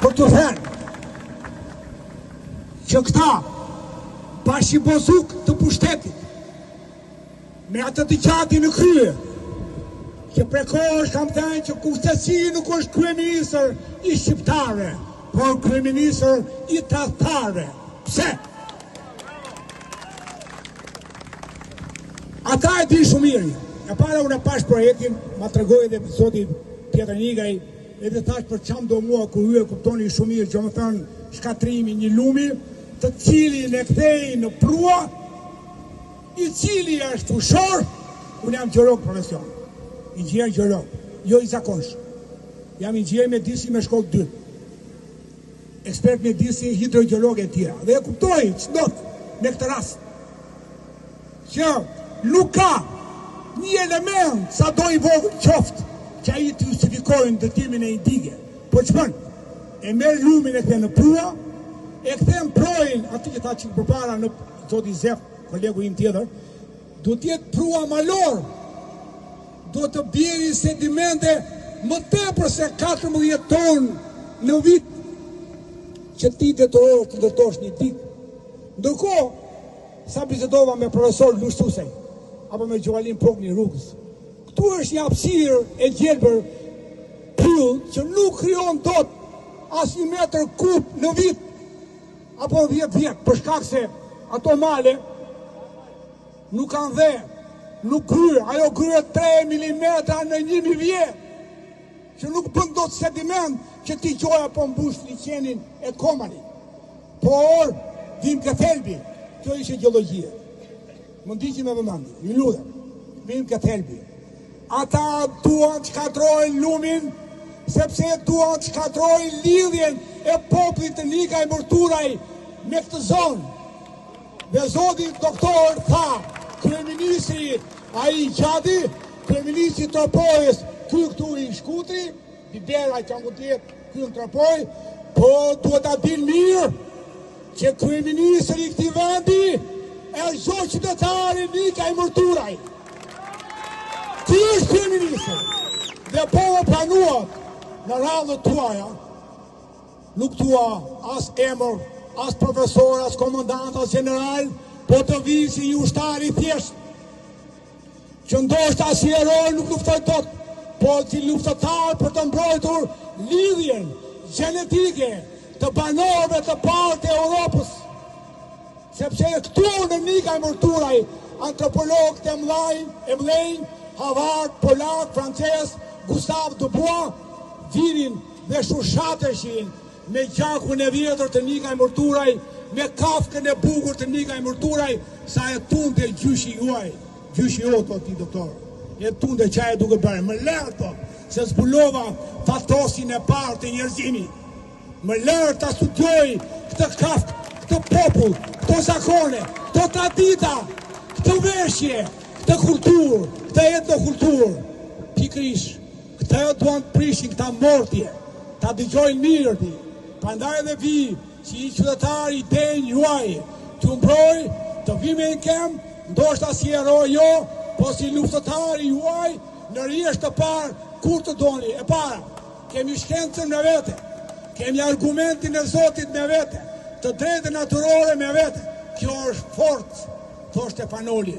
për të thënë që këta bashkibozuk të pushtetit me atë të gjati në krye që prekosh kam thënë që kushtësi nuk është kryeministër i shqiptare, por kryeministër i tradhtare. Pse? Ata e di shumë mirë. E para unë pash projektin, ma tregoi edhe zoti Pjetër Nigaj, edhe thash për çam do mua ku hyje kuptoni shumë mirë, që më thënë shkatrimi një lumi, të cilin e kthej në prua, i cili është fushor, unë jam gjerog profesion, inxhinier gjerog, jo i zakonshëm. Jam inxhinier mjedisi me shkollë 2. Ekspert mjedisi, hidrogjerog e tjera. Dhe e kuptoj çdo në këtë rast që nuk ka një element sa do i vogël qoftë që ai të justifikojnë ndërtimin e një dige. Po ç'bën? E merr lumin e kthen në prua, e kthen projin aty që tha çik përpara në zoti Zef, kolegu im tjetër, do të jetë prua malor. Do të bjerë sedimente më tepër se 14 tonë në vit që ti detorosh të ndërtosh një digë. Ndërkohë, sa bisedova me profesor Lushtusej, apo me Gjovalin Prokni Rrugës, këtu është një hapësirë e gjelbër pyll që nuk krijon dot as 1 metër kub në vit, apo 10 vjet, për shkak se ato male nuk kanë dhe, nuk kryer, ajo kryer 3 mm në 1000 vjet, që nuk bën dot sediment që ti gjoja po mbush liçenin e Komani. Por, vim ke thelbi, kjo ishte gjeologjia. Më ndiqni me vëmendje, ju lutem, vim ke thelbi. Ata duan të shkatrojnë lumin, sepse duan të shkatrojnë lidhjen e popullit të Nikaj Murturaj me këtë zonë. Dhe zoti doktor tha, kryeministri ai gjati, kryeministri Tropojës, ky këtu i Shkutri, Bibera që mund të jetë ky në Tropoj, po duhet ta dinë mirë që kryeministri i këtij vendi është çdo qytetar i Nikaj Murturaj. Ti është kryeministri. Dhe po planuat në radhët tuaja, nuk tua as emër, as profesor, as komandant, as general, po të vijë si një ushtar i thjesht, që ndoshta si heroj nuk luftoj dot, po si luftëtar për të mbrojtur lidhjen gjenetike të banorëve të parë të Europës. Sepse këtu në Nikaj Murturaj, antropolog të mlejnë, Havard, Polak, Frances, Gustave Dubois, vinin dhe shushateshin me gjakun e vjetër të Nikaj Murturaj, me kafkën e bukur të Nikaj Murturaj, sa e tunde gjyshi juaj, gjyshi joto ti doktor, e tunde qaj e duke bërë, më lërë to, se zbulova fatosin e parë të njerëzimi, më lërë të studioj këtë kafkë, këtë popull, këto zakone, këto tradita, këtë veshje, këtë kulturë, këtë etnokulturë, pikrish, këtë e duan të prishin, këta mortje, ta dëgjojnë mirë ti, prandaj edhe vi, si i qytetar i denjë juaj, të mbroj, të vime në kem, ndoshta si heroj jo, po si luftëtar i juaj, në rjesht të parë, kur të doni, e para, kemi shkencën me vete, kemi argumentin e Zotit me vete, të drejtë natyrore me vete, kjo është forcë, thoshte Panoli.